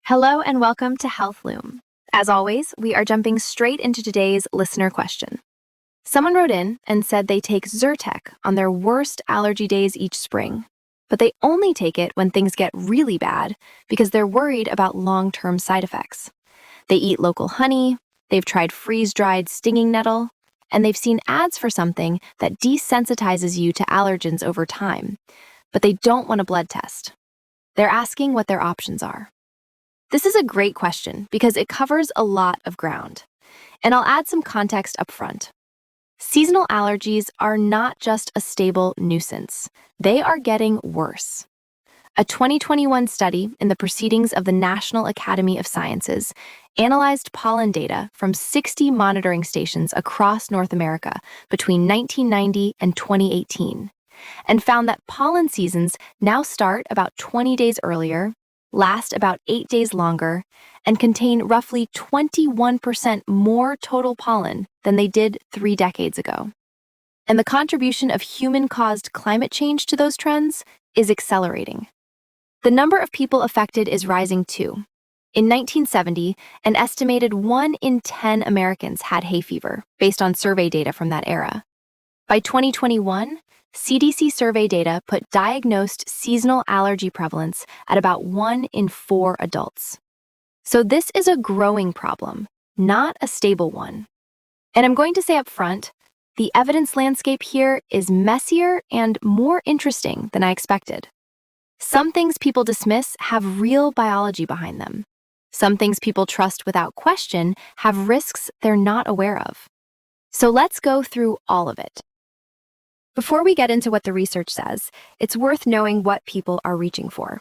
Hello and welcome to Health Loom. As always, we are jumping straight into today's listener question. Someone wrote in and said they take Zyrtec on their worst allergy days each spring, but they only take it when things get really bad because they're worried about long-term side effects. They eat local honey, they've tried freeze-dried stinging nettle, and they've seen ads for something that desensitizes you to allergens over time, but they don't want a blood test. They're asking what their options are. This is a great question because it covers a lot of ground. And I'll add some context up front. Seasonal allergies are not just a stable nuisance. They are getting worse. A 2021 study in the Proceedings of the National Academy of Sciences analyzed pollen data from 60 monitoring stations across North America between 1990 and 2018, and found that pollen seasons now start about 20 days earlier, last about 8 days longer, and contain roughly 21% more total pollen than they did 3 decades ago. And the contribution of human-caused climate change to those trends is accelerating. The number of people affected is rising too. In 1970, an estimated 1 in 10 Americans had hay fever, based on survey data from that era. By 2021, CDC survey data put diagnosed seasonal allergy prevalence at about 1 in 4 adults. So this is a growing problem, not a stable one. And I'm going to say up front, the evidence landscape here is messier and more interesting than I expected. Some things people dismiss have real biology behind them. Some things people trust without question have risks they're not aware of. So let's go through all of it. Before we get into what the research says, it's worth knowing what people are reaching for.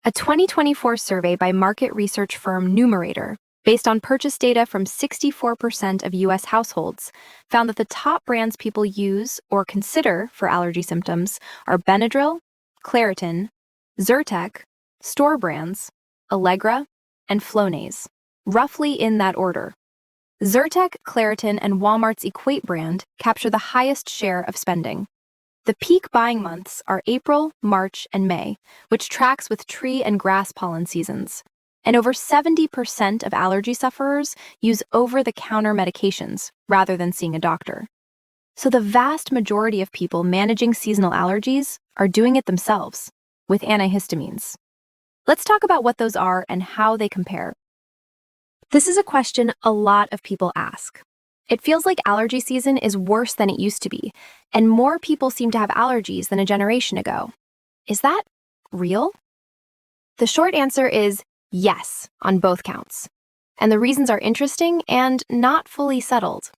A 2024 survey by market research firm Numerator, based on purchase data from 64% of U.S. households, found that the top brands people use or consider for allergy symptoms are Benadryl, Claritin, Zyrtec, store brands, Allegra, and Flonase, roughly in that order. Zyrtec, Claritin, and Walmart's Equate brand capture the highest share of spending. The peak buying months are April, March, and May, which tracks with tree and grass pollen seasons. And over 70% of allergy sufferers use over-the-counter medications rather than seeing a doctor. So the vast majority of people managing seasonal allergies are doing it themselves, with antihistamines. Let's talk about what those are and how they compare. This is a question a lot of people ask. It feels like allergy season is worse than it used to be, and more people seem to have allergies than a generation ago. Is that real? The short answer is yes on both counts, and the reasons are interesting and not fully settled.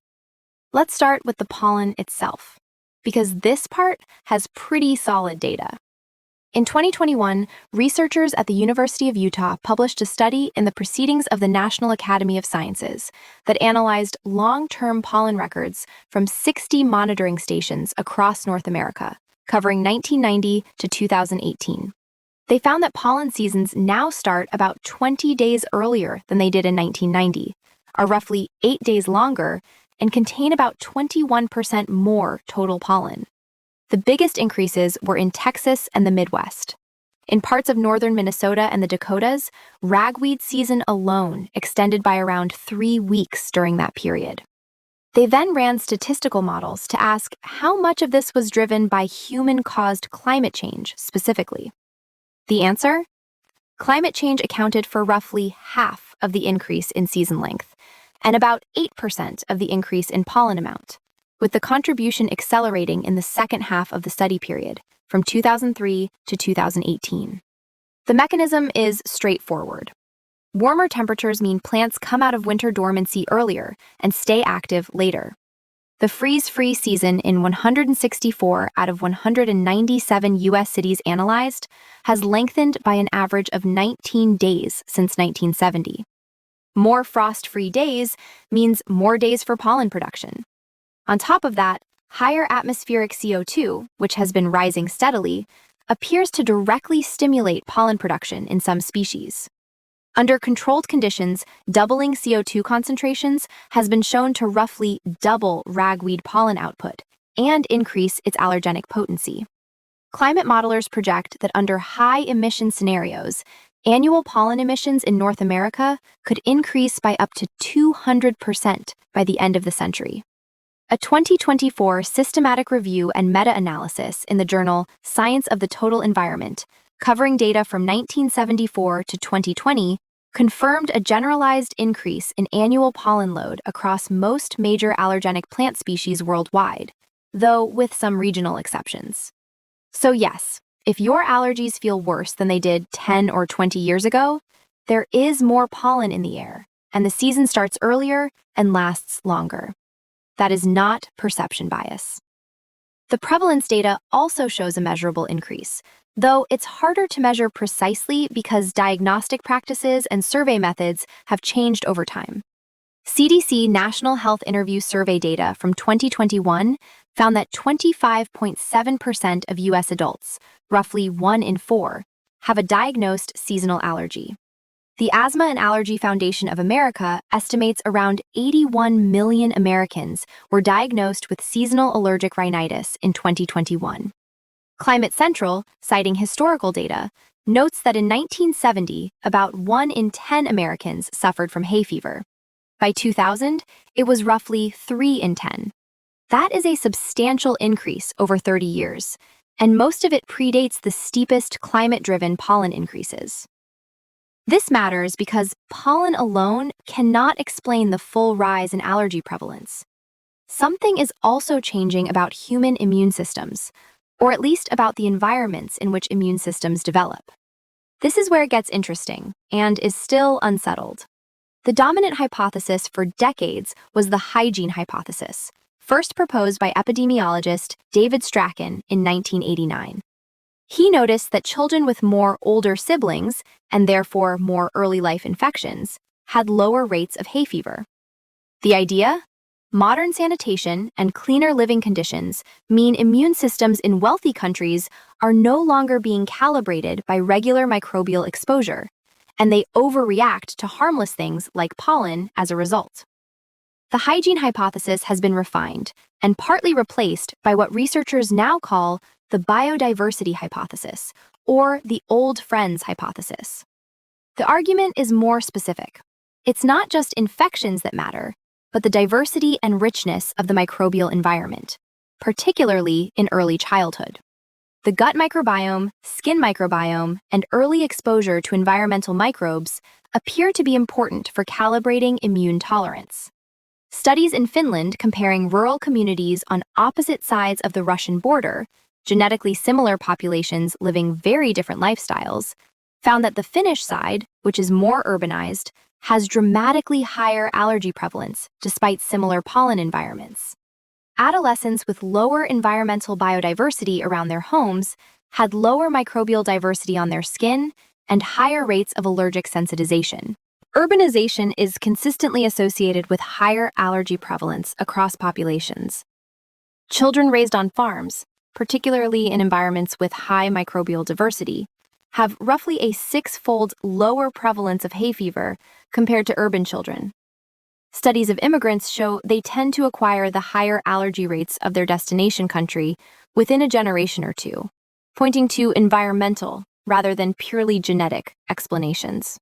Let's start with the pollen itself, because this part has pretty solid data. In 2021, researchers at the University of Utah published a study in the Proceedings of the National Academy of Sciences that analyzed long-term pollen records from 60 monitoring stations across North America, covering 1990 to 2018. They found that pollen seasons now start about 20 days earlier than they did in 1990, are roughly 8 days longer, and contain about 21% more total pollen. The biggest increases were in Texas and the Midwest. In parts of northern Minnesota and the Dakotas, ragweed season alone extended by around 3 weeks during that period. They then ran statistical models to ask how much of this was driven by human-caused climate change specifically. The answer? Climate change accounted for roughly half of the increase in season length, and about 8% of the increase in pollen amount, with the contribution accelerating in the second half of the study period, from 2003 to 2018. The mechanism is straightforward. Warmer temperatures mean plants come out of winter dormancy earlier and stay active later. The freeze-free season in 164 out of 197 U.S. cities analyzed has lengthened by an average of 19 days since 1970. More frost-free days means more days for pollen production. On top of that, higher atmospheric CO2, which has been rising steadily, appears to directly stimulate pollen production in some species. Under controlled conditions, doubling CO2 concentrations has been shown to roughly double ragweed pollen output and increase its allergenic potency. Climate modelers project that under high emission scenarios, Annual pollen emissions in North America could increase by up to 200% by the end of the century. A 2024 systematic review and meta-analysis in the journal Science of the Total Environment, covering data from 1974 to 2020, confirmed a generalized increase in annual pollen load across most major allergenic plant species worldwide, though with some regional exceptions. So yes, if your allergies feel worse than they did 10 or 20 years ago, there is more pollen in the air, and the season starts earlier and lasts longer. That is not perception bias. The prevalence data also shows a measurable increase, though it's harder to measure precisely because diagnostic practices and survey methods have changed over time. CDC National Health Interview Survey data from 2021 found that 25.7% of U.S. adults, roughly 1 in 4, have a diagnosed seasonal allergy. The Asthma and Allergy Foundation of America estimates around 81 million Americans were diagnosed with seasonal allergic rhinitis in 2021. Climate Central, citing historical data, notes that in 1970, about 1 in 10 Americans suffered from hay fever. By 2000, it was roughly 3 in 10. That is a substantial increase over 30 years, and most of it predates the steepest climate-driven pollen increases. This matters because pollen alone cannot explain the full rise in allergy prevalence. Something is also changing about human immune systems, or at least about the environments in which immune systems develop. This is where it gets interesting and is still unsettled. The dominant hypothesis for decades was the hygiene hypothesis, first proposed by epidemiologist David Strachan in 1989. He noticed that children with more older siblings, and therefore more early life infections, had lower rates of hay fever. The idea? Modern sanitation and cleaner living conditions mean immune systems in wealthy countries are no longer being calibrated by regular microbial exposure, and they overreact to harmless things like pollen as a result. The hygiene hypothesis has been refined and partly replaced by what researchers now call the biodiversity hypothesis, or the old friends hypothesis. The argument is more specific. It's not just infections that matter, but the diversity and richness of the microbial environment, particularly in early childhood. The gut microbiome, skin microbiome, and early exposure to environmental microbes appear to be important for calibrating immune tolerance. Studies in Finland comparing rural communities on opposite sides of the Russian border, genetically similar populations living very different lifestyles, found that the Finnish side, which is more urbanized, has dramatically higher allergy prevalence despite similar pollen environments. Adolescents with lower environmental biodiversity around their homes had lower microbial diversity on their skin and higher rates of allergic sensitization. Urbanization is consistently associated with higher allergy prevalence across populations. Children raised on farms, particularly in environments with high microbial diversity, have roughly a 6-fold lower prevalence of hay fever compared to urban children. Studies of immigrants show they tend to acquire the higher allergy rates of their destination country within a generation or two, pointing to environmental rather than purely genetic explanations.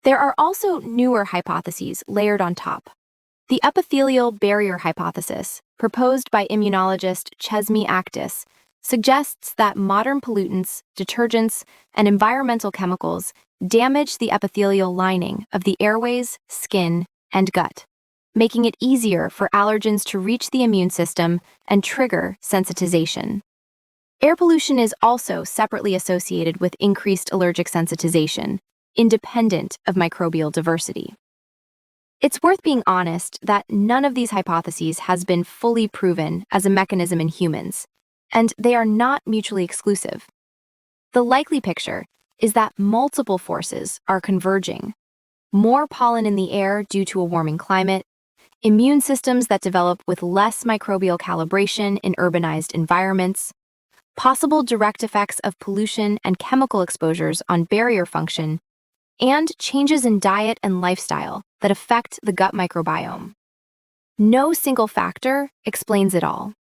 There are also newer hypotheses layered on top. The epithelial barrier hypothesis, proposed by immunologist Chesme Actis, suggests that modern pollutants, detergents, and environmental chemicals damage the epithelial lining of the airways, skin, and gut, making it easier for allergens to reach the immune system and trigger sensitization. Air pollution is also separately associated with increased allergic sensitization, independent of microbial diversity. It's worth being honest that none of these hypotheses has been fully proven as a mechanism in humans, and they are not mutually exclusive. The likely picture is that multiple forces are converging: more pollen in the air due to a warming climate, immune systems that develop with less microbial calibration in urbanized environments, possible direct effects of pollution and chemical exposures on barrier function, and changes in diet and lifestyle that affect the gut microbiome. No single factor explains it all.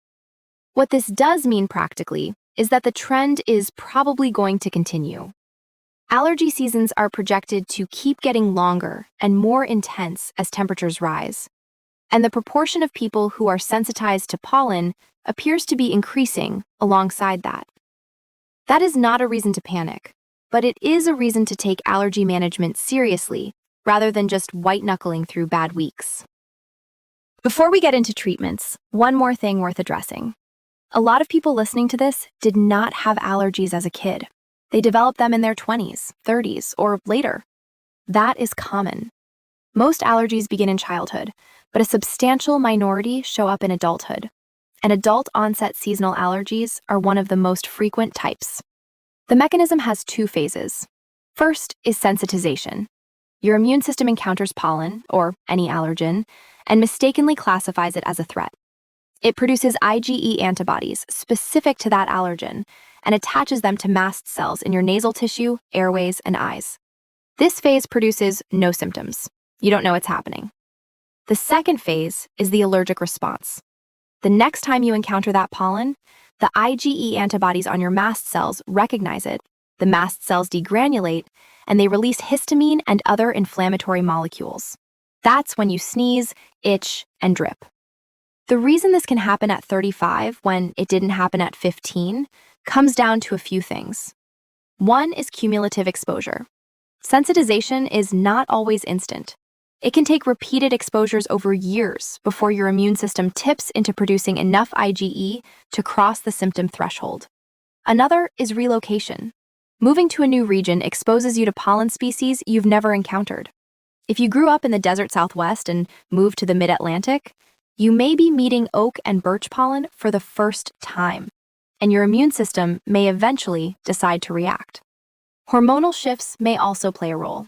What this does mean practically is that the trend is probably going to continue. Allergy seasons are projected to keep getting longer and more intense as temperatures rise, and the proportion of people who are sensitized to pollen appears to be increasing alongside that. That is not a reason to panic, but it is a reason to take allergy management seriously rather than just white-knuckling through bad weeks. Before we get into treatments, one more thing worth addressing. A lot of people listening to this did not have allergies as a kid. They developed them in their 20s, 30s, or later. That is common. Most allergies begin in childhood, but a substantial minority show up in adulthood. And adult-onset seasonal allergies are one of the most frequent types. The mechanism has two phases. First is sensitization. Your immune system encounters pollen, or any allergen, and mistakenly classifies it as a threat. It produces IgE antibodies specific to that allergen and attaches them to mast cells in your nasal tissue, airways, and eyes. This phase produces no symptoms. You don't know it's happening. The second phase is the allergic response. The next time you encounter that pollen, the IgE antibodies on your mast cells recognize it, the mast cells degranulate, and they release histamine and other inflammatory molecules. That's when you sneeze, itch, and drip. The reason this can happen at 35 when it didn't happen at 15 comes down to a few things. One is cumulative exposure. Sensitization is not always instant. It can take repeated exposures over years before your immune system tips into producing enough IgE to cross the symptom threshold. Another is relocation. Moving to a new region exposes you to pollen species you've never encountered. If you grew up in the desert Southwest and moved to the mid-Atlantic, you may be meeting oak and birch pollen for the first time, and your immune system may eventually decide to react. Hormonal shifts may also play a role.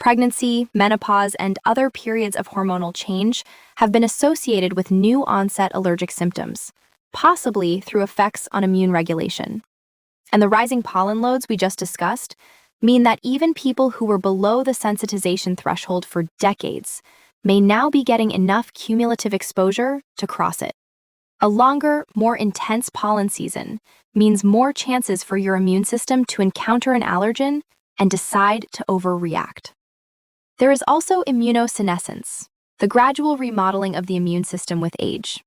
Pregnancy, menopause, and other periods of hormonal change have been associated with new onset allergic symptoms, possibly through effects on immune regulation. And the rising pollen loads we just discussed mean that even people who were below the sensitization threshold for decades may now be getting enough cumulative exposure to cross it. A longer, more intense pollen season means more chances for your immune system to encounter an allergen and decide to overreact. There is also immunosenescence, the gradual remodeling of the immune system with age.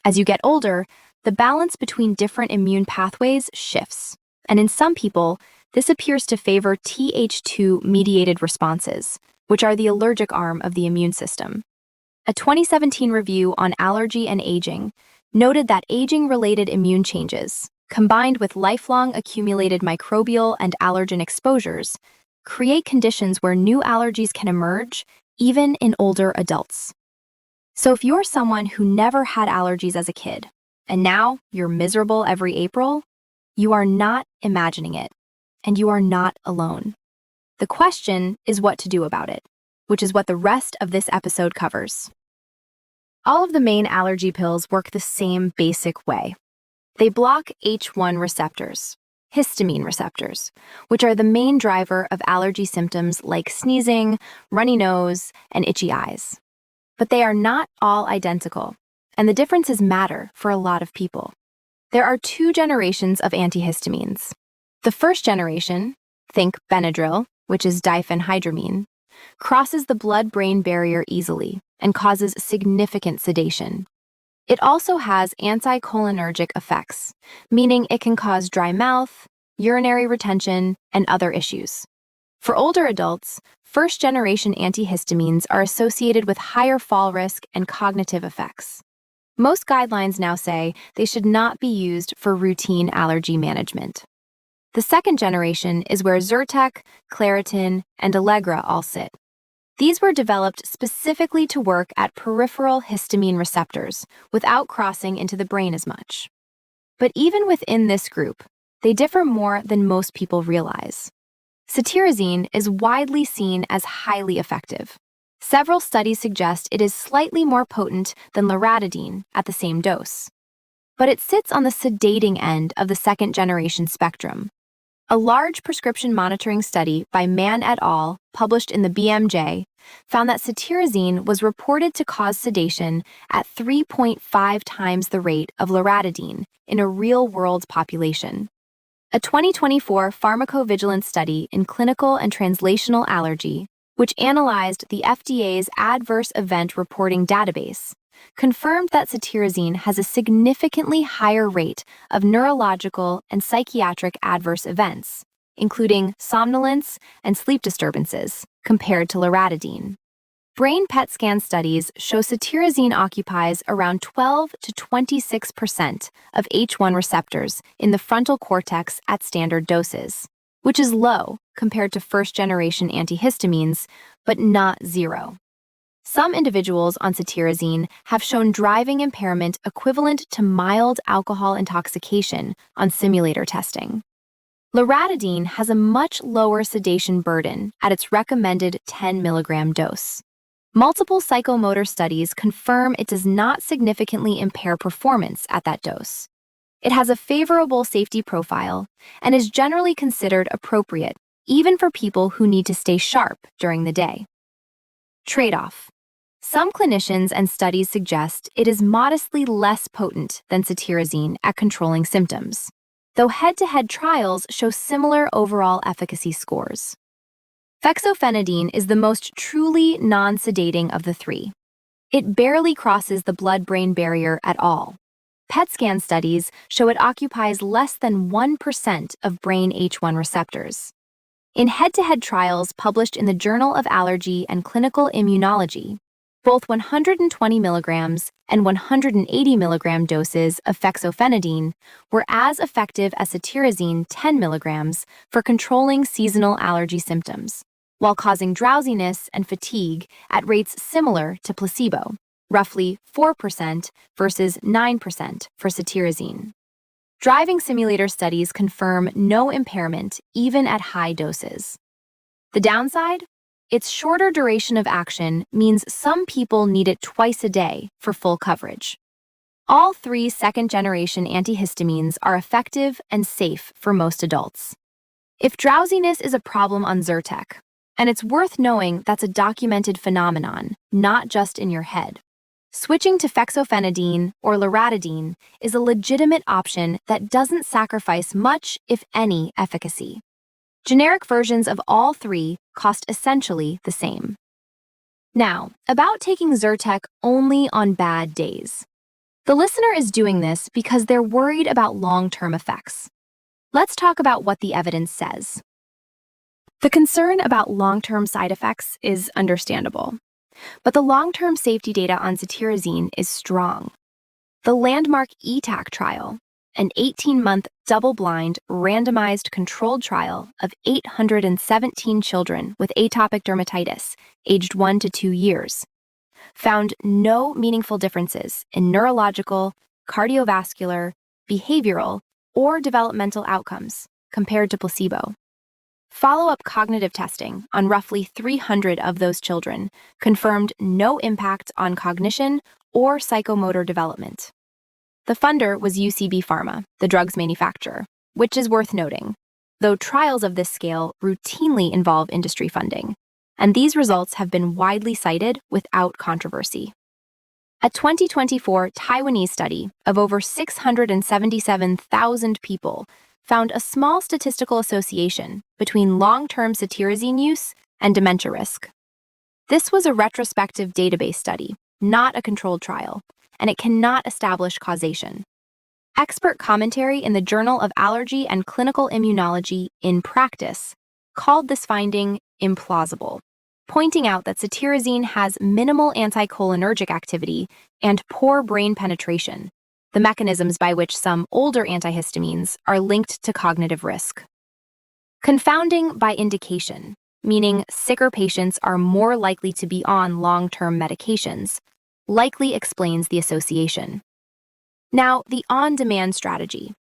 As you get older, the balance between different immune pathways shifts, and in some people, this appears to favor Th2-mediated responses, which are the allergic arm of the immune system. A 2017 review on allergy and aging noted that aging-related immune changes, combined with lifelong accumulated microbial and allergen exposures, create conditions where new allergies can emerge, even in older adults. So if you're someone who never had allergies as a kid, and now you're miserable every April, you are not imagining it, and you are not alone. The question is what to do about it, which is what the rest of this episode covers. All of the main allergy pills work the same basic way. They block H1 receptors, histamine receptors, which are the main driver of allergy symptoms like sneezing, runny nose, and itchy eyes. But they are not all identical, and the differences matter for a lot of people. There are two generations of antihistamines. The first generation, think Benadryl, which is diphenhydramine, crosses the blood-brain barrier easily and causes significant sedation. It also has anticholinergic effects, meaning it can cause dry mouth, urinary retention, and other issues. For older adults, first-generation antihistamines are associated with higher fall risk and cognitive effects. Most guidelines now say they should not be used for routine allergy management. The second generation is where Zyrtec, Claritin, and Allegra all sit. These were developed specifically to work at peripheral histamine receptors without crossing into the brain as much. But even within this group, they differ more than most people realize. Cetirizine is widely seen as highly effective. Several studies suggest it is slightly more potent than loratadine at the same dose. But it sits on the sedating end of the second-generation spectrum. A large prescription monitoring study by Mann et al., published in the BMJ, found that cetirizine was reported to cause sedation at 3.5 times the rate of loratadine in a real-world population. A 2024 pharmacovigilance study in clinical and translational allergy, which analyzed the FDA's adverse event reporting database, confirmed that cetirizine has a significantly higher rate of neurological and psychiatric adverse events, including somnolence and sleep disturbances, compared to loratadine. Brain PET scan studies show cetirizine occupies around 12 to 26% of H1 receptors in the frontal cortex at standard doses, which is low compared to first-generation antihistamines, but not zero. Some individuals on cetirizine have shown driving impairment equivalent to mild alcohol intoxication on simulator testing. Loratadine has a much lower sedation burden at its recommended 10 milligram dose. Multiple psychomotor studies confirm it does not significantly impair performance at that dose. It has a favorable safety profile and is generally considered appropriate, even for people who need to stay sharp during the day. Trade-off. Some clinicians and studies suggest it is modestly less potent than cetirizine at controlling symptoms, though head-to-head trials show similar overall efficacy scores. Fexofenadine is the most truly non-sedating of the three. It barely crosses the blood-brain barrier at all. PET scan studies show it occupies less than 1% of brain H1 receptors. In head-to-head trials published in the Journal of Allergy and Clinical Immunology, both 120 milligrams and 180 milligram doses of fexofenadine were as effective as cetirizine 10 milligrams for controlling seasonal allergy symptoms, while causing drowsiness and fatigue at rates similar to placebo, roughly 4% versus 9% for cetirizine. Driving simulator studies confirm no impairment even at high doses. The downside? Its shorter duration of action means some people need it twice a day for full coverage. All three second-generation antihistamines are effective and safe for most adults. If drowsiness is a problem on Zyrtec, and it's worth knowing that's a documented phenomenon, not just in your head, switching to fexofenadine or loratadine is a legitimate option that doesn't sacrifice much, if any, efficacy. Generic versions of all three cost essentially the same. Now, about taking Zyrtec only on bad days. The listener is doing this because they're worried about long-term effects. Let's talk about what the evidence says. The concern about long-term side effects is understandable, but the long-term safety data on cetirizine is strong. The landmark ETAC trial, an 18-month double-blind randomized controlled trial of 817 children with atopic dermatitis aged 1 to 2 years, found no meaningful differences in neurological, cardiovascular, behavioral, or developmental outcomes compared to placebo. Follow-up cognitive testing on roughly 300 of those children confirmed no impact on cognition or psychomotor development. The funder was UCB Pharma, the drug's manufacturer, which is worth noting, though trials of this scale routinely involve industry funding, and these results have been widely cited without controversy. A 2024 Taiwanese study of over 677,000 people found a small statistical association between long-term cetirizine use and dementia risk. This was a retrospective database study, not a controlled trial, and it cannot establish causation. Expert commentary in the Journal of Allergy and Clinical Immunology in Practice called this finding implausible, pointing out that cetirizine has minimal anticholinergic activity and poor brain penetration, the mechanisms by which some older antihistamines are linked to cognitive risk. Confounding by indication, meaning sicker patients are more likely to be on long-term medications, likely explains the association. Now, the on-demand strategy.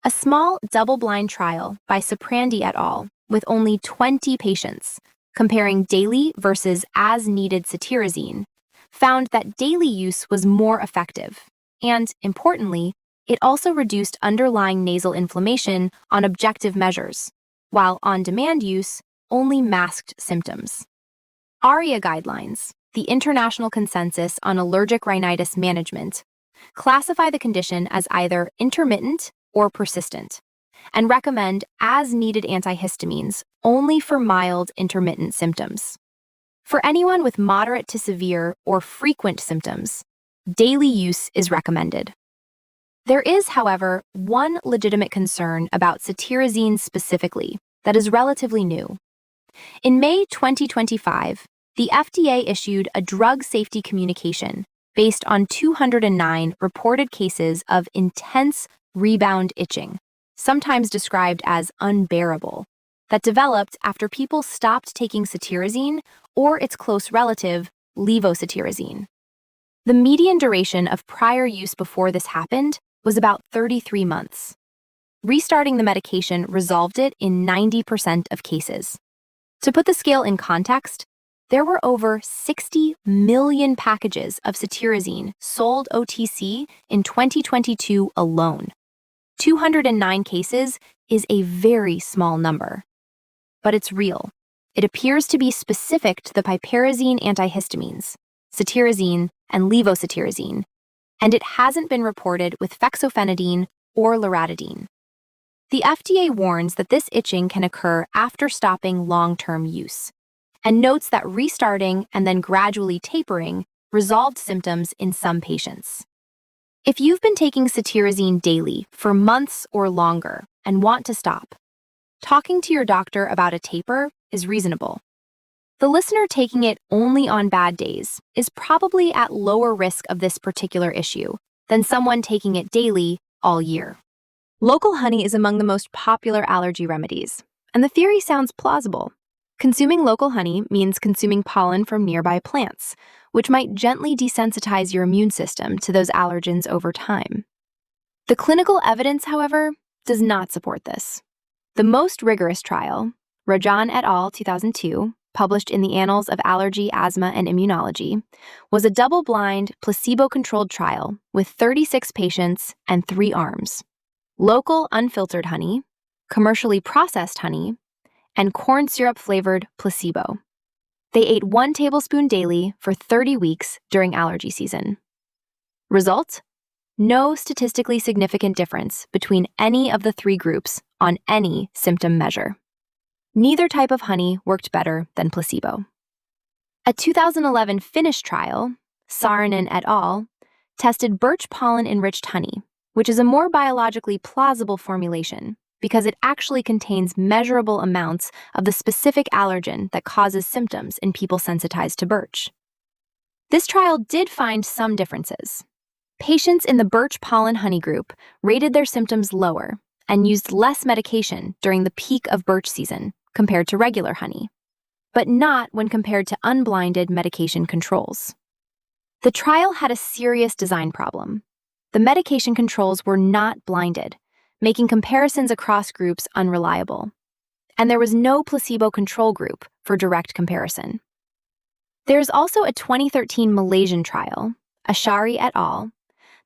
A small double-blind trial by Soprandi et al. With only 20 patients, comparing daily versus as-needed cetirizine, found that daily use was more effective, and, importantly, it also reduced underlying nasal inflammation on objective measures, while on-demand use only masked symptoms. ARIA guidelines, the International Consensus on Allergic Rhinitis Management, classify the condition as either intermittent or persistent, and recommend as-needed antihistamines only for mild intermittent symptoms. For anyone with moderate to severe or frequent symptoms, daily use is recommended. There is, however, one legitimate concern about cetirizine specifically that is relatively new. In May 2025, the FDA issued a drug safety communication based on 209 reported cases of intense rebound itching, sometimes described as unbearable, that developed after people stopped taking cetirizine or its close relative, levocetirizine. The median duration of prior use before this happened was about 33 months. Restarting the medication resolved it in 90% of cases. To put the scale in context, there were over 60 million packages of cetirizine sold OTC in 2022 alone. 209 cases is a very small number. But it's real. It appears to be specific to the piperazine antihistamines, cetirizine and levocetirizine, and it hasn't been reported with fexofenadine or loratadine. The FDA warns that this itching can occur after stopping long-term use, and notes that restarting and then gradually tapering resolved symptoms in some patients. If you've been taking cetirizine daily for months or longer and want to stop, talking to your doctor about a taper is reasonable. The listener taking it only on bad days is probably at lower risk of this particular issue than someone taking it daily all year. Local honey is among the most popular allergy remedies, and the theory sounds plausible. Consuming local honey means consuming pollen from nearby plants, which might gently desensitize your immune system to those allergens over time. The clinical evidence, however, does not support this. The most rigorous trial, Rajan et al. 2002, published in the Annals of Allergy, Asthma, and Immunology, was a double-blind, placebo-controlled trial with 36 patients and 3 arms: local unfiltered honey, commercially processed honey, and corn syrup-flavored placebo. They ate 1 tablespoon daily for 30 weeks during allergy season. Result? No statistically significant difference between any of the 3 groups on any symptom measure. Neither type of honey worked better than placebo. A 2011 Finnish trial, Saarinen et al., tested birch pollen-enriched honey, which is a more biologically plausible formulation because it actually contains measurable amounts of the specific allergen that causes symptoms in people sensitized to birch. This trial did find some differences. Patients in the birch pollen honey group rated their symptoms lower and used less medication during the peak of birch season compared to regular honey, but not when compared to unblinded medication controls. The trial had a serious design problem. The medication controls were not blinded, making comparisons across groups unreliable, and there was no placebo control group for direct comparison. There's also a 2013 Malaysian trial, Ashari et al.,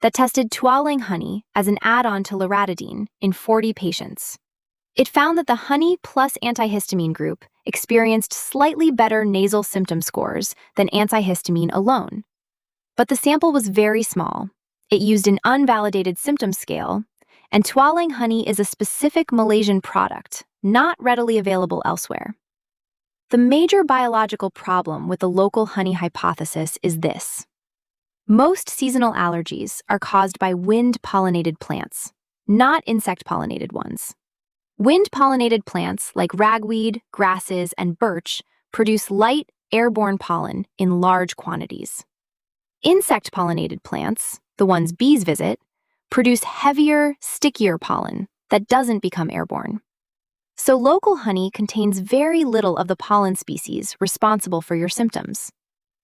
that tested tualang honey as an add-on to loratadine in 40 patients. It found that the honey plus antihistamine group experienced slightly better nasal symptom scores than antihistamine alone. But the sample was very small. It used an unvalidated symptom scale, and tualang honey is a specific Malaysian product, not readily available elsewhere. The major biological problem with the local honey hypothesis is this. Most seasonal allergies are caused by wind-pollinated plants, not insect-pollinated ones. Wind-pollinated plants like ragweed, grasses, and birch produce light, airborne pollen in large quantities. Insect-pollinated plants, the ones bees visit, produce heavier, stickier pollen that doesn't become airborne. So local honey contains very little of the pollen species responsible for your symptoms.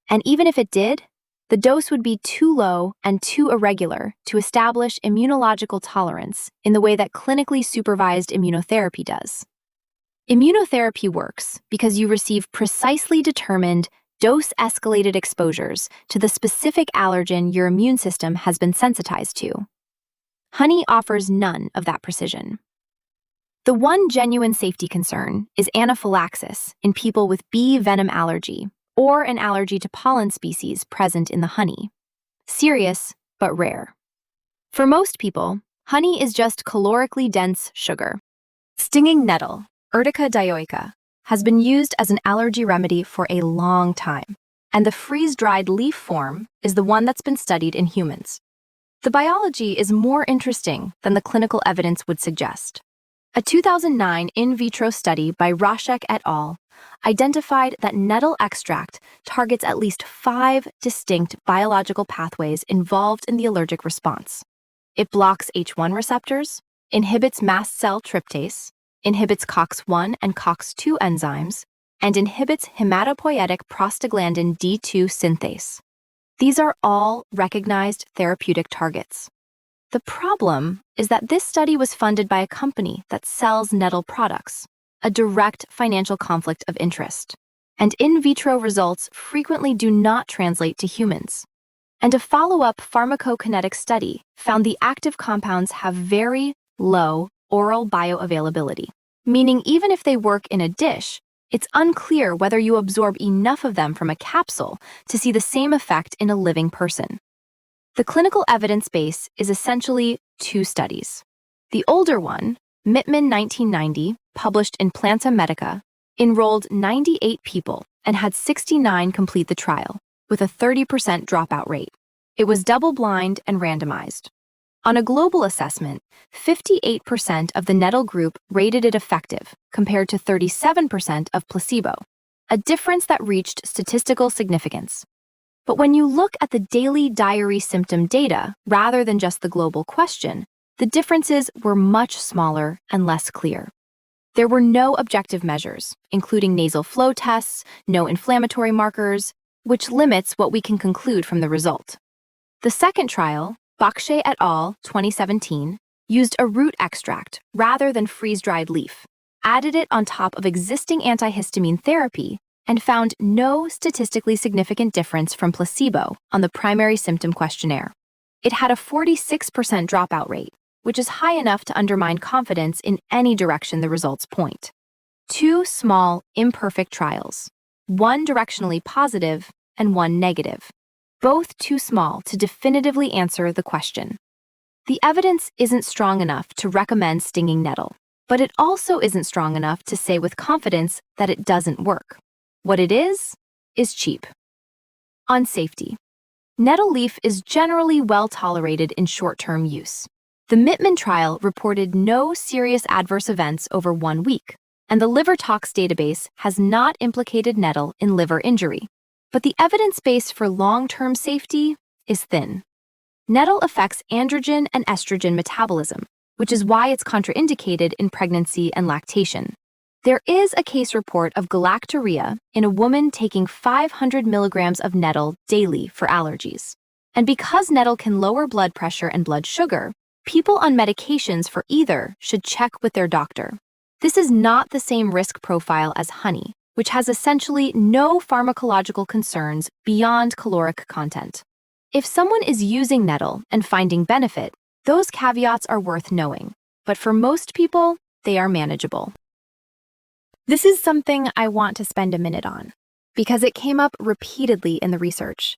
And even if it did, the dose would be too low and too irregular to establish immunological tolerance in the way that clinically supervised immunotherapy does. Immunotherapy works because you receive precisely determined, dose-escalated exposures to the specific allergen your immune system has been sensitized to. Honey offers none of that precision. The one genuine safety concern is anaphylaxis in people with bee venom allergy or an allergy to pollen species present in the honey. Serious, but rare. For most people, Honey is just calorically dense sugar. Stinging nettle, Urtica dioica, has been used as an allergy remedy for a long time, and the freeze-dried leaf form is the one that's been studied in humans. The biology is more interesting than the clinical evidence would suggest. A 2009 in vitro study by Roshek et al. Identified that nettle extract targets at least 5 distinct biological pathways involved in the allergic response. It blocks H1 receptors, inhibits mast cell tryptase, inhibits COX-1 and COX-2 enzymes, and inhibits hematopoietic prostaglandin D2 synthase. These are all recognized therapeutic targets. The problem is that this study was funded by a company that sells nettle products, a direct financial conflict of interest, and in vitro results frequently do not translate to humans. And a follow-up pharmacokinetic study found the active compounds have very low oral bioavailability, meaning even if they work in a dish, it's unclear whether you absorb enough of them from a capsule to see the same effect in a living person. The clinical evidence base is essentially 2 studies. The older one, Mittman 1990, published in Planta Medica, enrolled 98 people and had 69 complete the trial, with a 30% dropout rate. It was double-blind and randomized. On a global assessment, 58% of the nettle group rated it effective, compared to 37% of placebo, a difference that reached statistical significance. But when you look at the daily diary symptom data, rather than just the global question, the differences were much smaller and less clear. There were no objective measures, including nasal flow tests, no inflammatory markers, which limits what we can conclude from the result. The second trial, Bakshay et al. 2017, used a root extract rather than freeze-dried leaf, added it on top of existing antihistamine therapy, and found no statistically significant difference from placebo on the primary symptom questionnaire. It had a 46% dropout rate, which is high enough to undermine confidence in any direction the results point. 2 small, imperfect trials, one directionally positive and one negative, both too small to definitively answer the question. The evidence isn't strong enough to recommend stinging nettle, but it also isn't strong enough to say with confidence that it doesn't work. What it is cheap. On safety, nettle leaf is generally well tolerated in short-term use. The Mittman trial reported no serious adverse events over 1 week, and the liver tox database has not implicated nettle in liver injury. But the evidence base for long-term safety is thin. Nettle affects androgen and estrogen metabolism, which is why it's contraindicated in pregnancy and lactation. There is a case report of galactorrhea in a woman taking 500 milligrams of nettle daily for allergies. And because nettle can lower blood pressure and blood sugar, people on medications for either should check with their doctor. This is not the same risk profile as honey, which has essentially no pharmacological concerns beyond caloric content. If someone is using nettle and finding benefit, those caveats are worth knowing, but for most people, they are manageable. This is something I want to spend a minute on, because it came up repeatedly in the research.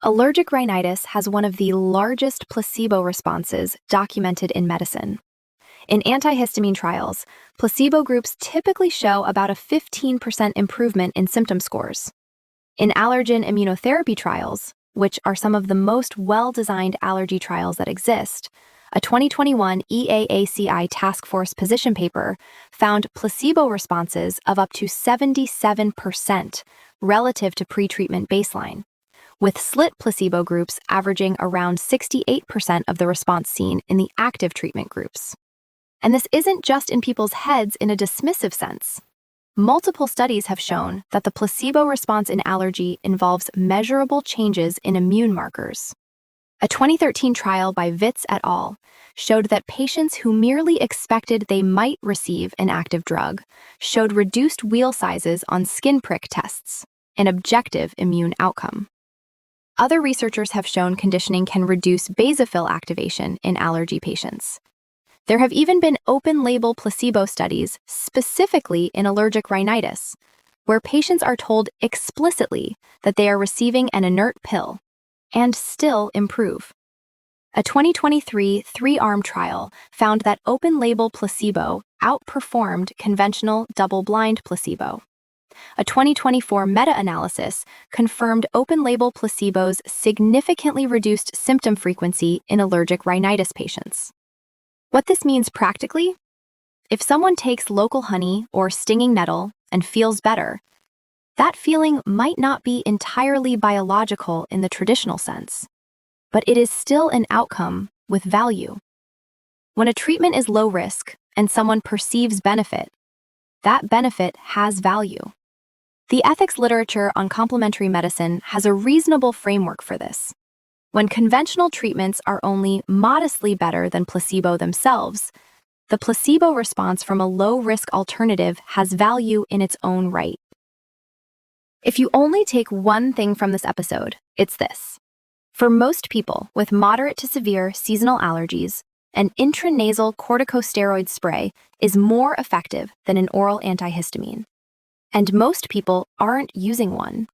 Allergic rhinitis has one of the largest placebo responses documented in medicine. In antihistamine trials, placebo groups typically show about a 15% improvement in symptom scores. In allergen immunotherapy trials, which are some of the most well-designed allergy trials that exist, a 2021 EAACI task force position paper found placebo responses of up to 77% relative to pre-treatment baseline, with slit placebo groups averaging around 68% of the response seen in the active treatment groups. And this isn't just in people's heads in a dismissive sense. Multiple studies have shown that the placebo response in allergy involves measurable changes in immune markers. A 2013 trial by Vitz et al. Showed that patients who merely expected they might receive an active drug showed reduced wheal sizes on skin prick tests, an objective immune outcome. Other researchers have shown conditioning can reduce basophil activation in allergy patients. There have even been open-label placebo studies specifically in allergic rhinitis, where patients are told explicitly that they are receiving an inert pill and still improve. A 2023 three-arm trial found that open-label placebo outperformed conventional double-blind placebo. A 2024 meta-analysis confirmed open-label placebos significantly reduced symptom frequency in allergic rhinitis patients. What this means practically? If someone takes local honey or stinging nettle and feels better, that feeling might not be entirely biological in the traditional sense, but it is still an outcome with value. When a treatment is low risk and someone perceives benefit, that benefit has value. The ethics literature on complementary medicine has a reasonable framework for this. When conventional treatments are only modestly better than placebo themselves, the placebo response from a low-risk alternative has value in its own right. If you only take one thing from this episode, it's this. For most people with moderate to severe seasonal allergies, an intranasal corticosteroid spray is more effective than an oral antihistamine. And most people aren't using one.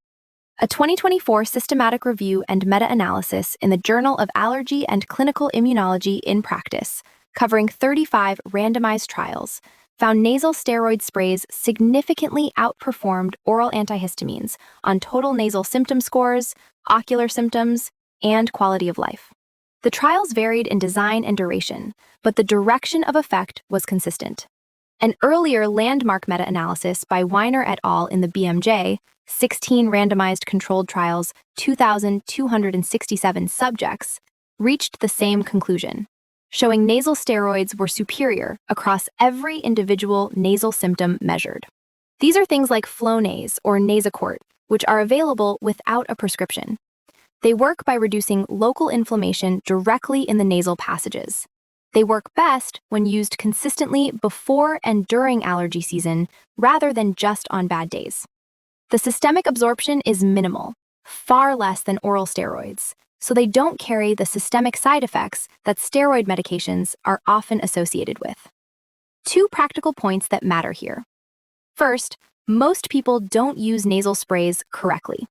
A 2024 systematic review and meta-analysis in the Journal of Allergy and Clinical Immunology in Practice, covering 35 randomized trials, found nasal steroid sprays significantly outperformed oral antihistamines on total nasal symptom scores, ocular symptoms, and quality of life. The trials varied in design and duration, but the direction of effect was consistent. An earlier landmark meta-analysis by Weiner et al. In the BMJ, 16 randomized controlled trials, 2,267 subjects, reached the same conclusion, showing nasal steroids were superior across every individual nasal symptom measured. These are things like Flonase or Nasacort, which are available without a prescription. They work by reducing local inflammation directly in the nasal passages. They work best when used consistently before and during allergy season rather than just on bad days. The systemic absorption is minimal, far less than oral steroids, so they don't carry the systemic side effects that steroid medications are often associated with. Two practical points that matter here. First, most people don't use nasal sprays correctly.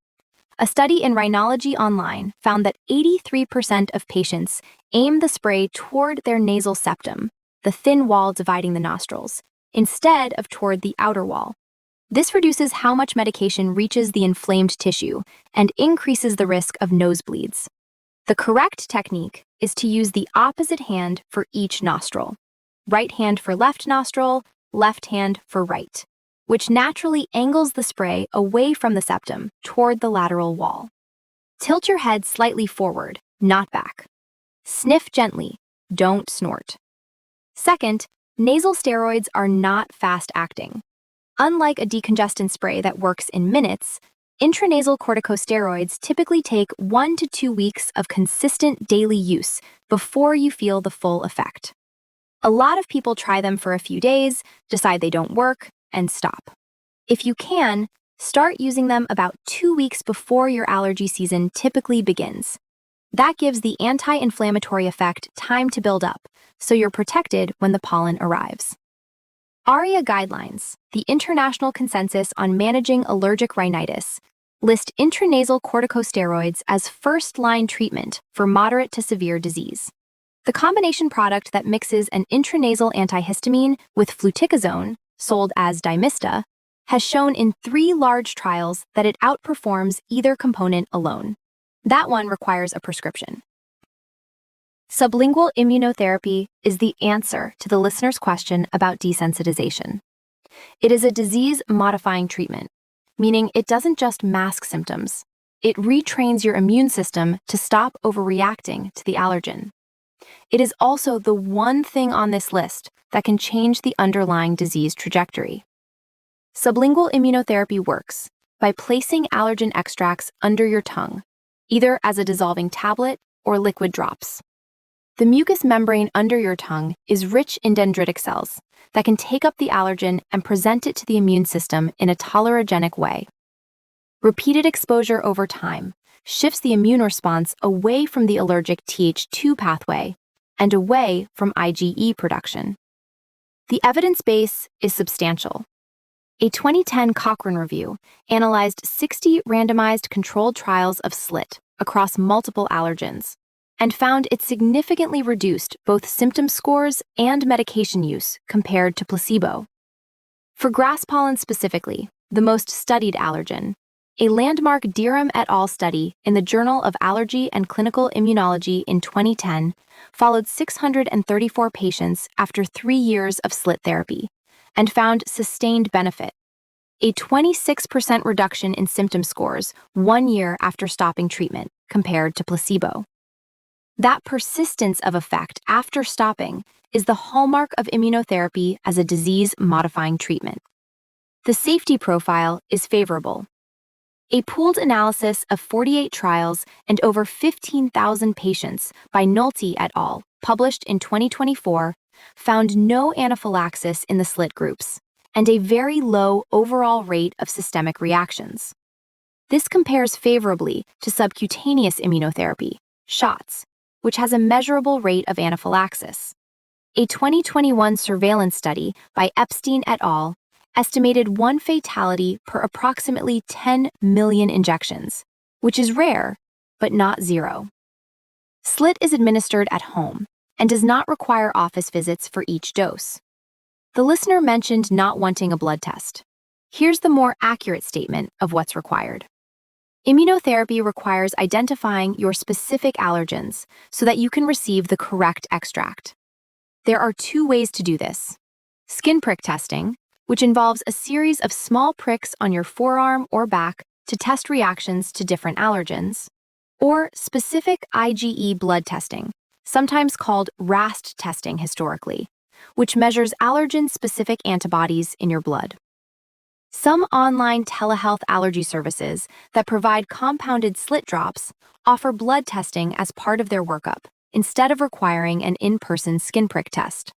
A study in Rhinology Online found that 83% of patients aim the spray toward their nasal septum, the thin wall dividing the nostrils, instead of toward the outer wall. This reduces how much medication reaches the inflamed tissue and increases the risk of nosebleeds. The correct technique is to use the opposite hand for each nostril. Right hand for left nostril, left hand for right, which naturally angles the spray away from the septum toward the lateral wall. Tilt your head slightly forward, not back. Sniff gently, don't snort. Second, nasal steroids are not fast-acting. Unlike a decongestant spray that works in minutes, intranasal corticosteroids typically take 1 to 2 weeks of consistent daily use before you feel the full effect. A lot of people try them for a few days, decide they don't work, and stop. If you can, start using them about 2 weeks before your allergy season typically begins. That gives the anti-inflammatory effect time to build up, so you're protected when the pollen arrives. ARIA guidelines, the International Consensus on Managing Allergic Rhinitis, list intranasal corticosteroids as first-line treatment for moderate to severe disease. The combination product that mixes an intranasal antihistamine with fluticasone, sold as Dymista, has shown in 3 large trials that it outperforms either component alone. That one requires a prescription. Sublingual immunotherapy is the answer to the listener's question about desensitization. It is a disease-modifying treatment, meaning it doesn't just mask symptoms. It retrains your immune system to stop overreacting to the allergen. It is also the one thing on this list that can change the underlying disease trajectory. Sublingual immunotherapy works by placing allergen extracts under your tongue, either as a dissolving tablet or liquid drops. The mucous membrane under your tongue is rich in dendritic cells that can take up the allergen and present it to the immune system in a tolerogenic way. Repeated exposure over time shifts the immune response away from the allergic Th2 pathway and away from IgE production. The evidence base is substantial. A 2010 Cochrane review analyzed 60 randomized controlled trials of SLIT across multiple allergens and found it significantly reduced both symptom scores and medication use compared to placebo. For grass pollen specifically, the most studied allergen, a landmark Dirham et al. Study in the Journal of Allergy and Clinical Immunology in 2010 followed 634 patients after 3 years of slit therapy and found sustained benefit, a 26% reduction in symptom scores 1 year after stopping treatment compared to placebo. That persistence of effect after stopping is the hallmark of immunotherapy as a disease-modifying treatment. The safety profile is favorable. A pooled analysis of 48 trials and over 15,000 patients by Nolte et al., published in 2024, found no anaphylaxis in the slit groups and a very low overall rate of systemic reactions. This compares favorably to subcutaneous immunotherapy, shots, which has a measurable rate of anaphylaxis. A 2021 surveillance study by Epstein et al. Estimated 1 fatality per approximately 10 million injections, which is rare, but not zero. Slit is administered at home and does not require office visits for each dose. The listener mentioned not wanting a blood test. Here's the more accurate statement of what's required. Immunotherapy requires identifying your specific allergens so that you can receive the correct extract. There are 2 ways to do this: skin prick testing, which involves a series of small pricks on your forearm or back to test reactions to different allergens, or specific IgE blood testing, sometimes called RAST testing historically, which measures allergen-specific antibodies in your blood. Some online telehealth allergy services that provide compounded slit drops offer blood testing as part of their workup, instead of requiring an in-person skin prick test.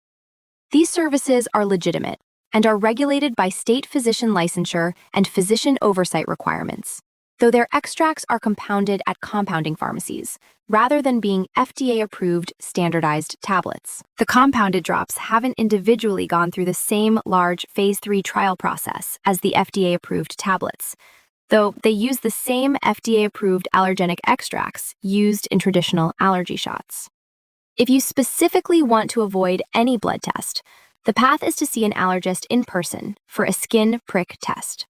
These services are legitimate and are regulated by state physician licensure and physician oversight requirements, though their extracts are compounded at compounding pharmacies, rather than being FDA-approved standardized tablets. The compounded drops haven't individually gone through the same large Phase 3 trial process as the FDA-approved tablets, though they use the same FDA-approved allergenic extracts used in traditional allergy shots. If you specifically want to avoid any blood test, the path is to see an allergist in person for a skin prick test.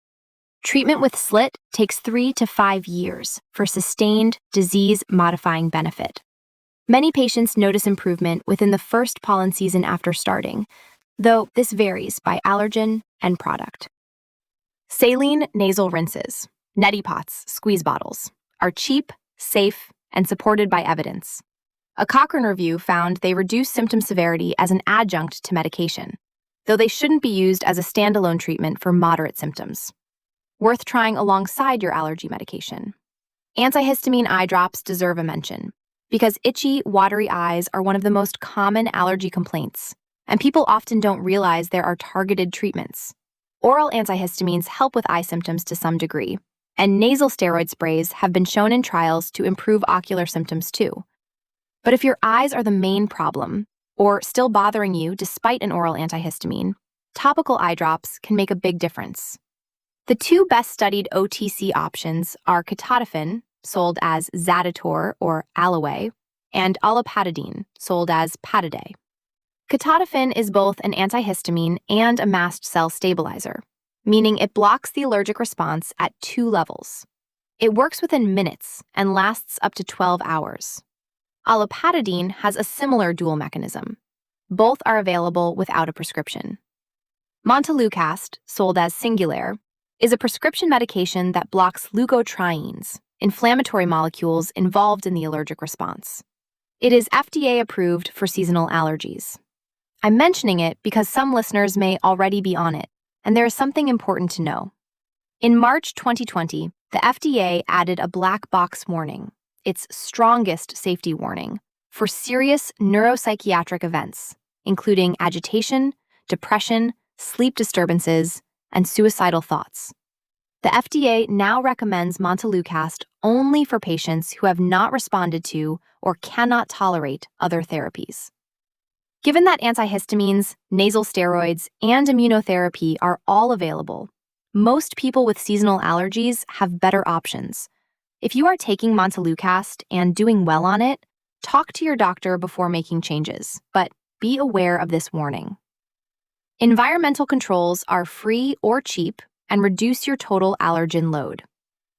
Treatment with slit takes 3 to 5 years for sustained disease-modifying benefit. Many patients notice improvement within the first pollen season after starting, though this varies by allergen and product. Saline nasal rinses, neti pots, squeeze bottles, are cheap, safe, and supported by evidence. A Cochrane review found they reduce symptom severity as an adjunct to medication, though they shouldn't be used as a standalone treatment for moderate symptoms. Worth trying alongside your allergy medication. Antihistamine eye drops deserve a mention, because itchy, watery eyes are one of the most common allergy complaints, and people often don't realize there are targeted treatments. Oral antihistamines help with eye symptoms to some degree, and nasal steroid sprays have been shown in trials to improve ocular symptoms too. But if your eyes are the main problem, or still bothering you despite an oral antihistamine, topical eye drops can make a big difference. The 2 best-studied OTC options are Ketotifen, sold as Zaditor or Aloe, and Olopatadine, sold as Pataday. Ketotifen is both an antihistamine and a mast cell stabilizer, meaning it blocks the allergic response at 2 levels. It works within minutes and lasts up to 12 hours. Olopatadine has a similar dual mechanism. Both are available without a prescription. Montelukast, sold as Singulair, is a prescription medication that blocks leukotrienes, inflammatory molecules involved in the allergic response. It is FDA approved for seasonal allergies. I'm mentioning it because some listeners may already be on it, and there is something important to know. In March 2020, the FDA added a black box warning, its strongest safety warning, for serious neuropsychiatric events, including agitation, depression, sleep disturbances, and suicidal thoughts. The FDA now recommends Montelukast only for patients who have not responded to or cannot tolerate other therapies. Given that antihistamines, nasal steroids, and immunotherapy are all available, most people with seasonal allergies have better options. If you are taking Montelukast and doing well on it, Talk to your doctor before making changes, but be aware of this warning. Environmental controls are free or cheap and reduce your total allergen load.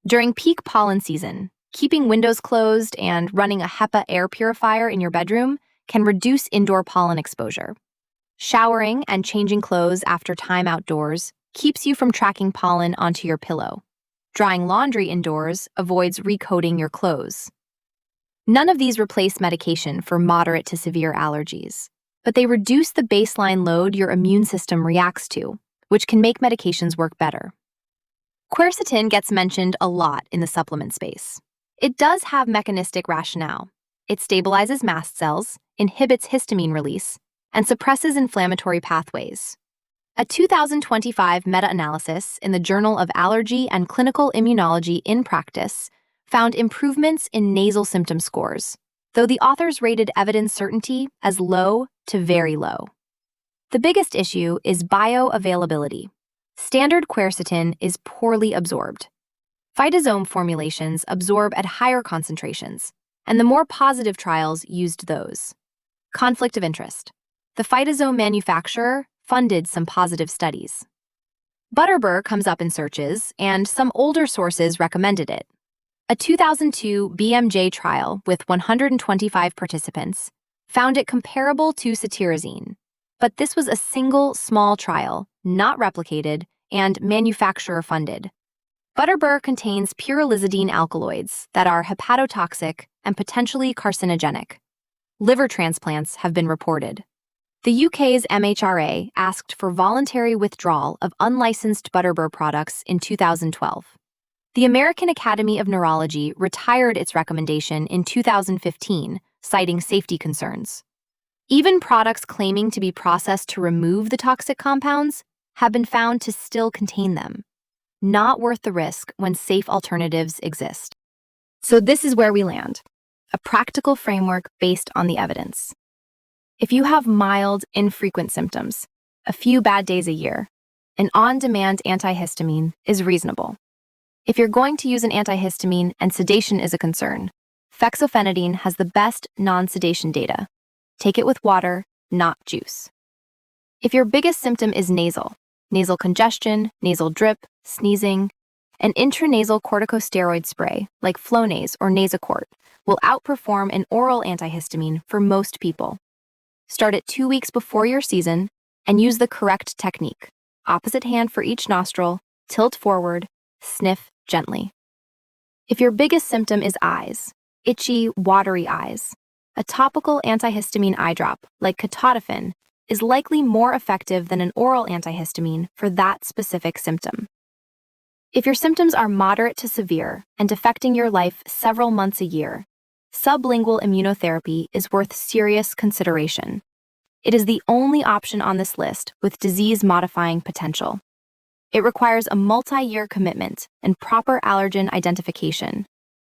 During peak pollen season, keeping windows closed and running a HEPA air purifier in your bedroom can reduce indoor pollen exposure. Showering and changing clothes after time outdoors keeps you from tracking pollen onto your pillow. Drying laundry indoors avoids recoating your clothes. None of these replace medication for moderate to severe allergies, but they reduce the baseline load your immune system reacts to, which can make medications work better. Quercetin gets mentioned a lot in the supplement space. It does have mechanistic rationale. It stabilizes mast cells, inhibits histamine release, and suppresses inflammatory pathways. A 2025 meta-analysis in the Journal of Allergy and Clinical Immunology in Practice found improvements in nasal symptom scores, though the authors rated evidence certainty as low to very low. The biggest issue is bioavailability. Standard quercetin is poorly absorbed. Phytosome formulations absorb at higher concentrations, and the more positive trials used those. Conflict of interest. The phytosome manufacturer funded some positive studies. Butterbur comes up in searches, and some older sources recommended it. A 2002 BMJ trial with 125 participants found it comparable to cetirizine, but this was a single small trial, not replicated, and manufacturer-funded. Butterbur contains pyrrolizidine alkaloids that are hepatotoxic and potentially carcinogenic. Liver transplants have been reported. The UK's MHRA asked for voluntary withdrawal of unlicensed Butterbur products in 2012. The American Academy of Neurology retired its recommendation in 2015, citing safety concerns. Even products claiming to be processed to remove the toxic compounds have been found to still contain them. Not worth the risk when safe alternatives exist. So this is where we land, a practical framework based on the evidence. If you have mild, infrequent symptoms, a few bad days a year, an on-demand antihistamine is reasonable. If you're going to use an antihistamine and sedation is a concern, fexofenadine has the best non-sedation data. Take it with water, not juice. If your biggest symptom is nasal congestion, nasal drip, sneezing, an intranasal corticosteroid spray like Flonase or Nasacort will outperform an oral antihistamine for most people. Start it 2 weeks before your season and use the correct technique. Opposite hand for each nostril, tilt forward, sniff gently. If your biggest symptom is eyes, itchy, watery eyes, a topical antihistamine eye drop like Ketotifen is likely more effective than an oral antihistamine for that specific symptom. If your symptoms are moderate to severe and affecting your life several months a year, sublingual immunotherapy is worth serious consideration. It is the only option on this list with disease-modifying potential. It requires a multi-year commitment and proper allergen identification,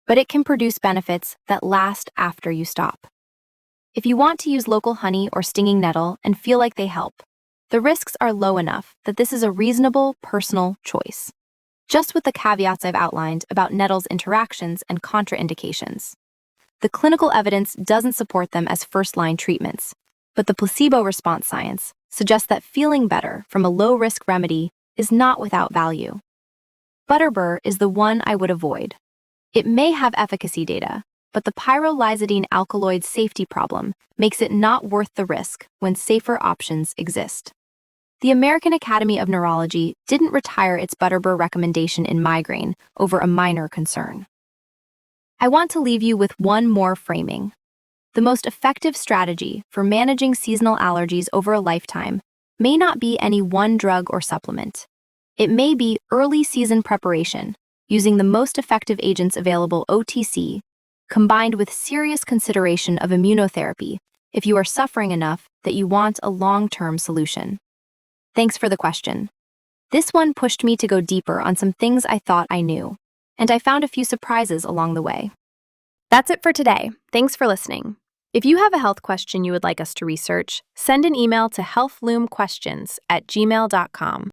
but it can produce benefits that last after you stop. If you want to use local honey or stinging nettle and feel like they help, the risks are low enough that this is a reasonable personal choice, just with the caveats I've outlined about nettle's interactions and contraindications. The clinical evidence doesn't support them as first-line treatments, but the placebo response science suggests that feeling better from a low-risk remedy is not without value. Butterbur is the one I would avoid. It may have efficacy data, but the pyrrolizidine alkaloid safety problem makes it not worth the risk when safer options exist. The American Academy of Neurology didn't retire its Butterbur recommendation in migraine over a minor concern. I want to leave you with one more framing. The most effective strategy for managing seasonal allergies over a lifetime may not be any one drug or supplement. It may be early season preparation, using the most effective agents available OTC, combined with serious consideration of immunotherapy if you are suffering enough that you want a long-term solution. Thanks for the question. This one pushed me to go deeper on some things I thought I knew, and I found a few surprises along the way. That's it for today. Thanks for listening. If you have a health question you would like us to research, send an email to healthloomquestions@gmail.com.